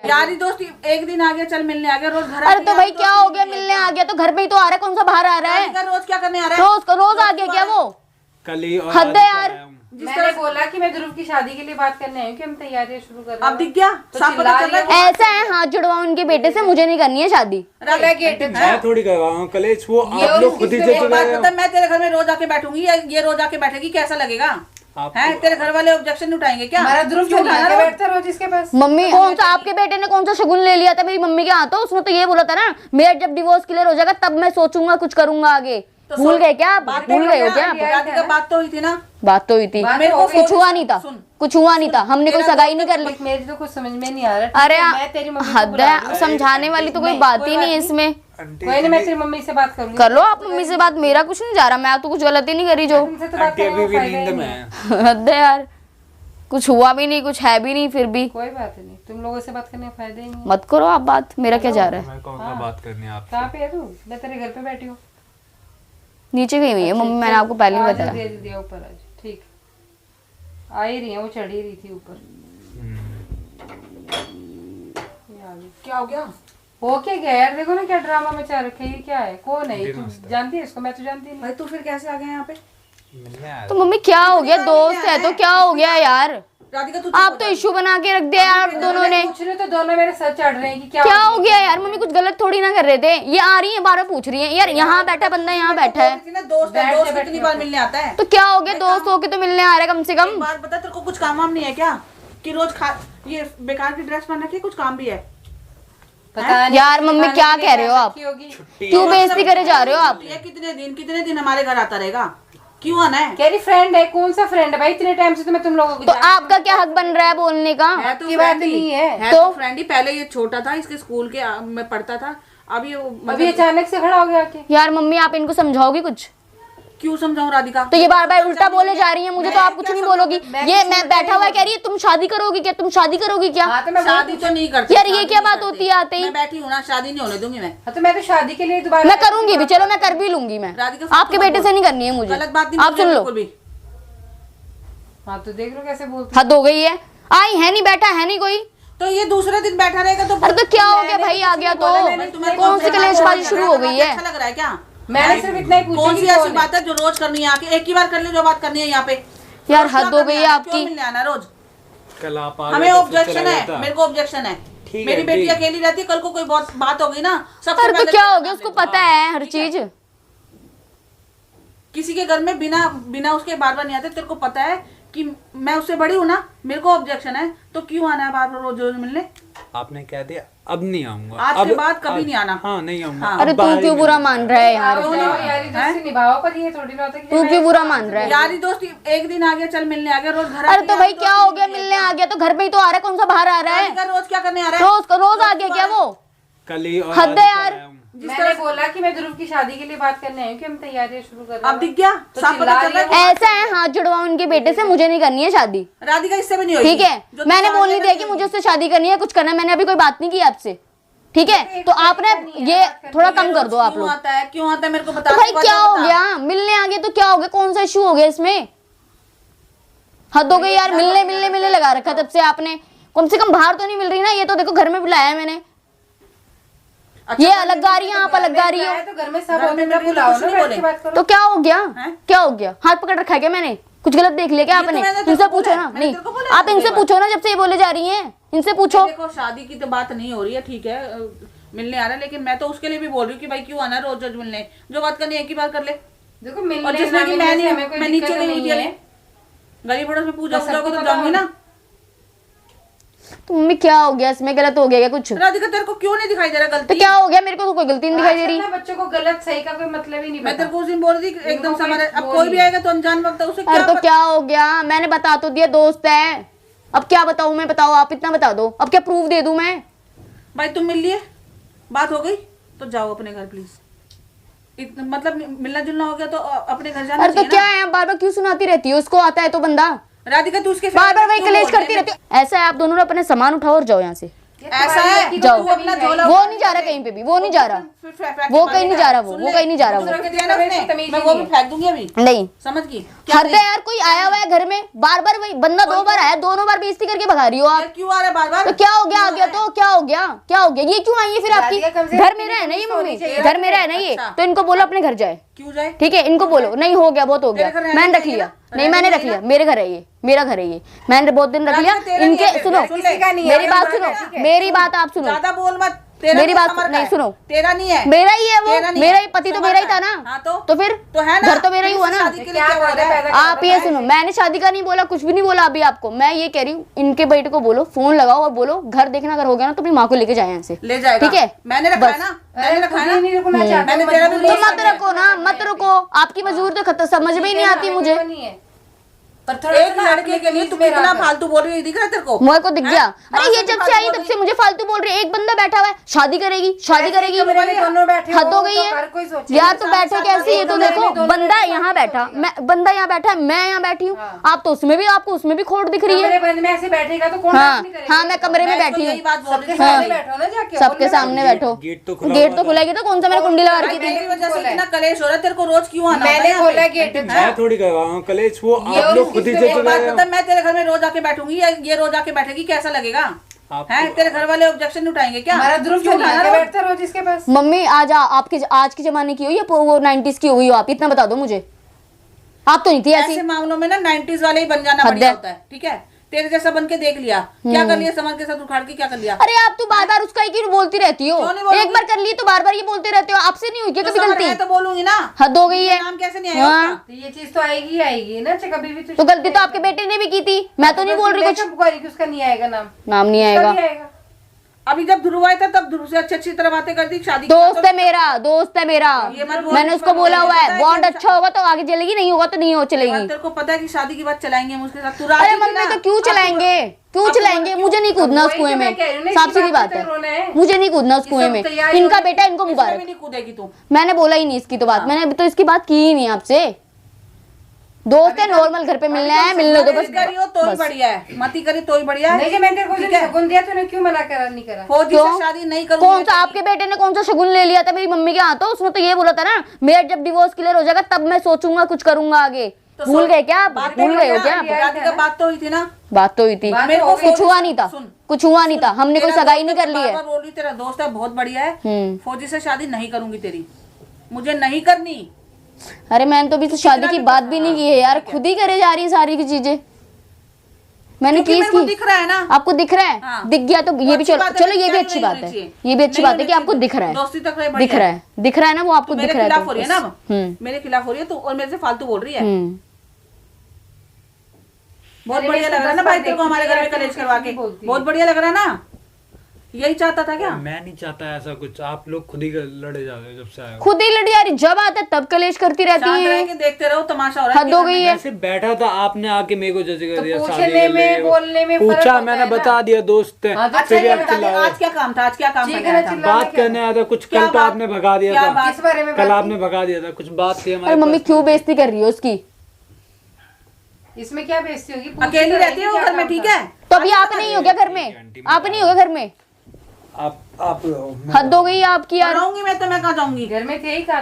यारी दोस्ती एक दिन आ गया, चल मिलने आ गया, रोज घर अरे तो भाई क्या हो गया, मिलने आ गया तो घर पे ही तो आ रहा है, कौन सा बाहर आ रहा है? रोज क्या करने आ रहा है? रोज आ गया क्या वो? कल ही हद है यार। मैंने बोला कि मैं ध्रुव की शादी के लिए बात करने आई हूँ कि हम तैयारियां शुरू कर रहे हैं। अब दिख गया, तो साफ पता चल रहा है। ऐसा है, हाथ जुड़वाओ उनके बेटे से, मुझे नहीं करनी है शादी। मैं थोड़ी करवाऊँ कलेश, वो आप लोग खुद ही एक बात जज बता, मैं तेरे घर में रोज आके बैठूंगी या ये रोज आके बैठेगी, कैसा लगेगा? हैं, तेरे घर वाले ऑब्जेक्शन उठाएंगे क्या? हमारा ध्रुव क्यों क्यों उठाना? बैठता रोज इसके पास? मम्मी कौन सा आपके बेटे ने कौन सा शगुन ले लिया था मेरी मम्मी के हाथों? उसने तो ये बोला था ना, मेरा जब डिवोर्स क्लियर हो जाएगा तब मैं सोचूंगा कुछ करूंगा आगे। भूल गए क्या आप? भूल गए हो क्या? बात तो हुई थी ना, बात तो हुई थी, मेरे को कुछ हुआ नहीं था, कुछ हुआ नहीं था, हमने कोई सगाई नहीं कर ली। मेरी तो कुछ समझ में नहीं आ रहा। अरे मैं तेरी मम्मी को हद बुला है, समझाने वाली तो कोई बात ही नहीं है इसमें। कोई नहीं, मैं तेरी मम्मी से बात करूंगी। कर लो आप मम्मी से बात, मेरा कुछ नहीं जा रहा, मैं तो कुछ गलती नहीं करी जो। तुमसे तो बात आंटी करने अभी में भी फायदा ही नींद में नहीं है। है। हद है यार, कुछ हुआ भी नहीं, कुछ है भी नहीं, फिर भी कोई बात नहीं, तुम लोगों से बात करने में फायदा ही नहीं है। मत करो आप बात, मेरा क्या जा रहा है? मैं कौन सा बात करनी है आपसे? कहाँ पे है तू? मैं तेरे घर पे बैठी हूँ। नीचे गई हुई है मम्मी, मैंने आपको पहले ही आज बताया। दे दिया ऊपर आज, ठीक आ ही रही है, वो चढ़ ही रही थी ऊपर। ये आ गई। क्या हो गया? हो क्या गया यार, देखो ना क्या ड्रामा मचा रखे है, ये क्या है, कौन है ये? तू जानती है इसको? मैं तो जानती नहीं। भाई तू फिर कैसे आ गया यहाँ पे? मिलने आया तो मम्मी क्या हो गया, दोस्त है तो क्या हो गया यार? राधिका तू आप तो इश्यू बना के रख दिया यार दोनों ने। पूछ रहे तो दोनों मेरे सर चढ़ रहे हैं कि क्या क्या हो गया यार? मम्मी कुछ गलत थोड़ी ना कर रहे थे, ये आ रही है बार बार पूछ रही है यार, यहाँ बैठा बंदा यहाँ बैठा है ना, दोस्त है, दोस्त कितनी बार मिलने आता है? तो क्या हो गया, दोस्त होके तो मिलने आ रहा है कम से कम। एक बात बता, तेरे को कुछ काम वाम नहीं है क्या कि रोज खा ये बेकार की ड्रेस पहन रखी, कुछ काम भी है? पता नहीं यार मम्मी क्या कह रहे हो आप? की होगी। क्यों बेइज्जती करे जा रहे हो आप? ये कितने दिन हमारे घर आता रहेगा? क्यों आना है? कह रही फ्रेंड है, कौन सा फ्रेंड है भाई? इतने टाइम से तो मैं तुम लोगों को तो आपका क्या हक बन रहा है बोलने का? है तो की बात फ्रेंड ही नहीं है। है तो फ्रेंड ही। पहले ये छोटा था, इसके स्कूल के में पढ़ता था, अभी अभी अचानक से खड़ा हो गया आके। यार मम्मी आप इनको समझाओगी कुछ? क्यों समझाऊं राधिका? तो ये बार बार उल्टा बोले जा रही है, मुझे तो आप कुछ नहीं बोलोगी। ये मैं बैठा हुआ कह रही है तुम शादी करोगी क्या, तुम शादी करोगी क्या? हाँ तो मैं शादी तो नहीं करती यार ये क्या बात होती है आते ही? मैं बैठी हूँ ना, शादी नहीं होने दूंगी मैं। हाँ तो मैं तो शादी के लिए दोबारा मैं करूंगी भी, चलो मैं कर भी लूंगी मैं। राधिका आपके बेटे से नहीं करनी है मुझे, गलत बात नहीं आप सुन लो। बिल्कुल भी। हाँ तो देख लो कैसे बोलती। हद हो गई है, आई है नहीं, बैठा है नहीं कोई। तो ये दूसरे दिन बैठा रहेगा तो अरे तो क्या हो गया भाई, आ गया तो कौन सी कलेशबाजी शुरू हो गई है? अच्छा लग रहा है क्या? मैंने सिर्फ इतना ही पूछा कौन कि सी कौन ऐसी है? बात है जो रोज करनी है? आके एक ही बार कर ले जो बात करनी है यहाँ पे। यार रोज हद क्या हो गई है करना क्यों आपकी। मिलने आना रोज? कल आप आ हमें गए तो फिर ऑब्जेक्शन चला है, जाता। मेरे को ऑब्जेक्शन है। ठीक मेरी है, बेटी ठीक। अकेली रहती है, कल को कोई बहुत बात होगी ना, सबसे अरे तो पहले क्या हो गया, उसको पता है हर चीज। किसी के घर में बिना बिना उसके बार बार नहीं आते। तेरे को पता है कि मैं उससे बड़ी हूँ ना, मेरे को ऑब्जेक्शन है, तो क्यों आना है बार बार रोज रोज मिलने? आपने कह दिया अब नहीं आऊंगा, आज के बाद कभी नहीं आना। हाँ नहीं आऊंगा। हाँ। अरे अब तू बाहर क्यों ही बुरा मिलूंगा। मान रहा है यार? आओ जाओ यारी दोस्ती निभाओ, पर ये थोड़ी ना होता है कि तू क्यों बुरा मान रहा है? यारी दोस्ती एक दिन आ गया, चल मिलने आ गया, रोज घर अरे तो भाई क्या हो गया, मिलने आ गया तो घर पे ही तो आ रहा है, कौन सा बाहर आ रहा है? रोज क्या करने आ रहा है? रोज आ गया क्या वो? कल ही और हद आज है कल यार। आया हूँ। मैंने बोला कि मैं ध्रुव की शादी के लिए बात करने आई हूँ कि हम तैयारियां शुरू कर रहे हैं। अब दिख गया, तो साफ पता चल रहा है। ऐसा है, हाथ जुड़वाओ उनके बेटे से, मुझे नहीं करनी है शादी। राधिका इससे भी नहीं होगी। ठीक है, मैंने बोल नहीं दिया कि मुझे उससे शादी करनी है, कुछ करना है, मैंने अभी कोई बात नहीं की आपसे। ठीक है, तो आपने ये थोड़ा कम कर दो आप क्यों लोग। आता है, क्यों आता है मेरे को बता। तो भाई क्या हो गया, मिलने आ गए तो क्या हो गया, कौन सा इशू हो गया इसमें? हद हो गई यार, मिलने मिलने मिलने लगा रखा तब से आपने। कम से कम बाहर तो नहीं मिल रही ना, ये तो देखो घर में बुलाया है मैंने। ये अलग गा रही है, आप अलग गा रही हो, तो घर में सब होते हैं, बुलाओ ना, बैठ के बात करो। तो क्या हो गया? क्या हो गया? हाथ पकड़ रखा है क्या मैंने? कुछ गलत देख लिया क्या ये तो आपने? मैंने तेरे इनसे को पूछो बोला ना। है, मैंने नहीं, तेरे को बोला है आप इनसे पहली पूछो ना, जब से ये बोले जा रही हैं इनसे पूछो। देखो शादी की तो बात नहीं हो रही है, ठीक है, मिलने आ रहा है, लेकिन मैं तो उसके लिए भी बोल रही हूँ कि भाई क्यों आना है रोज रोज मिलने? जो बात करनी है एक ही बार कर ले। देखो और मिलने जिसमें ना कि मिलने मैं से नहीं, हमें कोई मैं नीचे दिक्कत नहीं नहीं है। गली पड़ोस में पूजा बस पूजा को सबको तो पता जाऊंगी ना। तो मम्मी क्या हो गया इसमें, गलत हो गया क्या कुछ? राधिका तेरे को क्यों नहीं दिखाई दे रहा तो गलती? क्या हो गया, मेरे को तो कोई गलती नहीं दिखाई दे रही। आजकल ना बच्चों को गलत सही का कोई मतलब ही नहीं मैं पता। तेरे को उस दिन बोल रही थी कि एकदम से हमारे अब वो कोई नहीं भी आएगा तो अनजान वक्त है, उसे अरे क्या तो क्या हो गया, मैंने बता तो दिया, दोस्त है। अब क्या बताऊं मैं, बताओ आप, इतना बता दो, अब क्या प्रूफ दे दूं मैं? भाई तुम मिल लिए, बात हो गई तो जाओ अपने घर प्लीज। मतलब मिलना जुलना हो गया तो अपने घर जाना अरे तो चाहिए क्या ना। है, बार बार क्यों सुनाती रहती हो? उसको आता है तो बंदा राधिका तू उसके बार बार वही क्यों कलेश बोल रही करती है? रहती हो। ऐसा है, आप दोनों अपने सामान उठाओ और जाओ यहाँ से। ऐसा है जाओ। तू अपना झोला वो नहीं जा रहा कहीं पे भी, वो नहीं जा रहा, वो कहीं नहीं जा रहा, वो कहीं नहीं जा रहा, वो मैं वो भी फेंक दूंगी अभी, नहीं। समझ गई? हद है यार, कोई आया हुआ है घर में, बार बार वही बंदा 2 बार आया, दोनों बार बेइज्जती करके भगा रही हो आप। क्यों आ रहा है बार बार? तो क्या हो गया, आ गया तो क्या हो क्या हो गया? ये क्यों आई है फिर आपकी? शादी का कम से घर कम में रहे ना ये होनी मम्मी, चाहिए। घर में रहे ना ये, अच्छा। तो इनको बोलो अपने घर जाए। क्यों जाए? ठीक है, इनको बोलो नहीं हो गया, बहुत हो गया, तेरे घर मैंने रहने रख चाहिए लिया। ना? नहीं मैंने रहने रख लिया, मेरे घर है ये, मेरा घर है ये, मैंने बहुत दिन रख लिया। तेरा नहीं इनके है, सुनो, किसी का नहीं है, मेरी बात ठीक है? सुनो, मेरी बात आप सुनो, ज्यादा बोल मत। तेरा मेरी नहीं, बात समर का नहीं है। सुनो, तेरा नहीं है, मेरा ही है तेरा वो, नहीं मेरा है, ही पति तो समर मेरा ही का था है। ना। हाँ तो फिर तो है ना, घर तो मेरा ही हुआ ना। शादी के लिए क्या क्या फायदा बोल रहा है? पैदा आप ये सुनो, मैंने शादी का नहीं बोला, कुछ भी नहीं बोला अभी आपको। मैं ये कह रही हूँ, इनके बेटे को बोलो, फोन लगाओ और बोलो घर देखना, अगर हो गया ना तो अपनी माँ को लेके जाए यहाँ से। ले जाएगा। ठीक है, मैंने रखा है बस। ना, मैंने रखा है ना। नहीं रुकना चाहता, मैंने तेरा भी तो बोल मत दिया। रखो ना, मत रुको, आपकी मजबूरी तो खत्म, समझ में ही नहीं आती मुझे। एक लड़के के लिए तू कितना फालतू बोल रही है, दिख रहा है तेरे को? मुझे को दिख गया। अरे माँ ये से जब फालतू से आई बोल तब रही से मुझे फालतू बोल रही है। एक बंदा बैठा हुआ है, शादी करेगी, शादी करेगी, दोनों बैठे हद हो गई तो है हर कोई सोचे। यार। तो बैठो कैसे, ये तो दोनों देखो में दोनों बंदा में यहाँ बैठा, मैं बंदा यहाँ बैठा है, मैं यहाँ बैठी हूँ, हाँ। आप तो उसमें भी, आपको उसमें भी खोट दिख रही है। कमरे बंद में ऐसे बैठेगा तो कौन हाँ बात नहीं करेगा? हाँ, मैं कमरे में मैं बैठी इसको हूँ, यही बात बोल रही सबके थी। सामने बैठो ना जाके, सबके बोलना सामने बैठो। गेट तो खुला गेट हुआ तो था। खुलेगी तो कौन सा मैंने कुंडी लगा भाई, रखी थी? तेरी वजह से इतना कलेश हो रहा है, तेरे को रोज क्यों आना? मैंने होता है खोला यहाँ पे? गेट। मैं थोड़ी कर रहा हूँ कलेश, वो ये आप लोग और खुद ही किसने से एक चले बात गए बता, हो। मैं तेरे घर में रोज आके बैठूंगी या ये रोज आके बैठेगी, कैसा लगेगा? आप- हैं, तेरे घर वाले ऑब्जेक्शन नहीं उठाएंगे क्या? हमारा ध्रुव क्यों क्यों नहीं उठाना आके रोज? बैठता रोज इसके पास? मम्मी आपके आज के जमाने की हो या वो 90s की हुई हो? आप इतना बता दो मुझे, आप तो नहीं थी ऐसी। ऐसे मामलों में ना 90s वाले ही बन जाना हद बढ़िया है। होता है। ठीक है, तेरे जैसा बन के देख लिया, क्या कर लिया? समर के साथ उखाड़ के क्या कर लिया? अरे आप तो बार बार उसका ही क्यों बोलती रहती हो? क्यों नहीं बोलूंगी? एक बार कर ली तो बार बार ये बोलते रहते हो। आपसे नहीं हुई क्या तो कभी समर गलती? है तो बोलूंगी ना। हद हो गई है। नाम कैसे नहीं आएगा हाँ। उसका? तो ये चीज तो आएगी ही आएगी ना, चाहे कभी भी तो गलती तो आपके बेटे ने भी की थी, मैं तो नहीं बोल रही कुछ। पुकारी कि उसका नहीं आएगा नाम, नाम नहीं उसका आएगा। नहीं आएगा। अभी जब ध्रुव आया था तब ध्रुव से अच्छी तरह बातें कर दी, शादी की दोस्त बात है मेरा, दोस्त है मेरा, ये मत बोल, मैंने इस उसको पर बोला हुआ पता है है बॉन्ड कि अच्छा होगा तो आगे चलेगी, नहीं होगा तो नहीं हो तो चलेगी। तेरे को पता है कि शादी की बात चलाएंगे हम उसके साथ, तू राजी अरे थी मम्मी ना? तो क्यों अब तू- चलाएंगे, क्यों अब तू चलाएंगे? मुझे नहीं कूदना उस वही कुएं तो में, मैं कह रही हूँ ना, साफ इसकी सीधी बात बात पे तो रोना है, है। मुझे नहीं कूदना उस ये कुएं सब में। तैयारी इनका होगी, बेटा, इनको इसमें भी मुबारक। नहीं कूदेगी तू। मैंने बोला ही नहीं इसकी तो बात, मैंने अभी तो इसकी बात की ही नहीं आपसे। दोस्त है, नॉर्मल घर पे मिलने आए, मिलने दो बस। करियो तो ही बढ़िया है, मती करी तो ही बढ़िया है। नहीं जब मैंने तेरे को ठीक है? शगुन दिया तूने क्यों मना करा, नहीं करा? फौजी क्यों? से शादी नहीं करूंगी। कौन सा आपके बेटे ने कौन सा शगुन ले लिया था मेरी मम्मी के हाथों? उसने तो ये बोला था ना, मेरा जब डिवोर्स क्लियर हो जाएगा तब मैं सोचूंगा कुछ करूंगा आगे। तो भूल गए क्या आप? बात भूल गए हो क्या आप? शादी का बात तो हुई थी ना। बात तो हुई थी, बात मेरे तो को हो गई। कुछ हुआ नहीं था, सुन, कुछ हुआ नहीं था, हमने कोई तेरा सगाई दोस्त नहीं कर ली है। बार-बार बोल रही, तेरा दोस्त है बहुत बढ़िया है, हम्म। फौजी से शादी नहीं करूंगी तेरी, मुझे नहीं करनी। अरे मैंने तो अभी तो शादी की बात भी नहीं की है यार, खुद ही करे जा रही है सारी की चीजें। मैंने क्योंकि की मेरे को इसकी, दिख रहा है ना। आपको दिख रहा है? हाँ। दिख गया तो ये भी अच्छी चलो, बात है, चलो ये भी नहीं अच्छी बात होनी है, चाहिए। ये भी अच्छी नहीं बात है कि होनी आपको चाहिए। दिख रहा है, दोस्ती तक रहे, दिख बढ़िया रहा है, दिख रहा है ना, वो आपको तो दिख मेरे रहा है खिलाफ तो हो रही है ना बस। अब। मेरे खिलाफ हो रही है तो, और मेरे से फालतू बोल रही है। बहुत अरे बढ़िया मैं लग रहा है ना इसको भाई 10 तेरे को हमारे घर में देखती कलेश हूँ, करवा कैसी के, बोलती है। बहुत बढ़िया लग रहा है ना। यही चाहता था क्या? मैं नहीं चाहता ऐसा कुछ, आप लोग खुद ही लड़े जा रहे हो जब से आए हो। खुद ही लड़ी आ रही, जब आता है तब कलेश करती रहती शांत रह है। के देखते रहो, तमाशा हो रहा है। हद हो गई है। ऐसे बैठा था, आपने आके मेरे को जज कर तो दिया, पूछने शादी कर में, ले, बोलने में फर्क पूछा, होता मैंने है ना। बता दिया दोस्त है, हाँ, तो अच्छा फिर ये आप बता दे, चिल्लाए। आज क्या काम था? आज क्या काम ठीक करने है ना, आया था? चिल्ला- बात करने आया था कुछ, क्या कल तो बात? आपने भगा दिया क्या था, बात? किस बारे में कल बात आपने भगा दिया था, कुछ बात थी अरे हमारे मम्मी पास। क्यों बेइज्जती कर रही हो उसकी? थी? इसमें क्या बेइज्जती होगी? पूछती अकेली तो रहती है रहेगी, वो क्या घर में, काम ठीक था? है? तो अभी आप नहीं हो क्या घर में? आप नहीं हो क्या घर में? आप हद हो गई आपकी यार। रहूंगी मैं तो, मैं कहाँ जाऊंगी? घर में थे ही कहा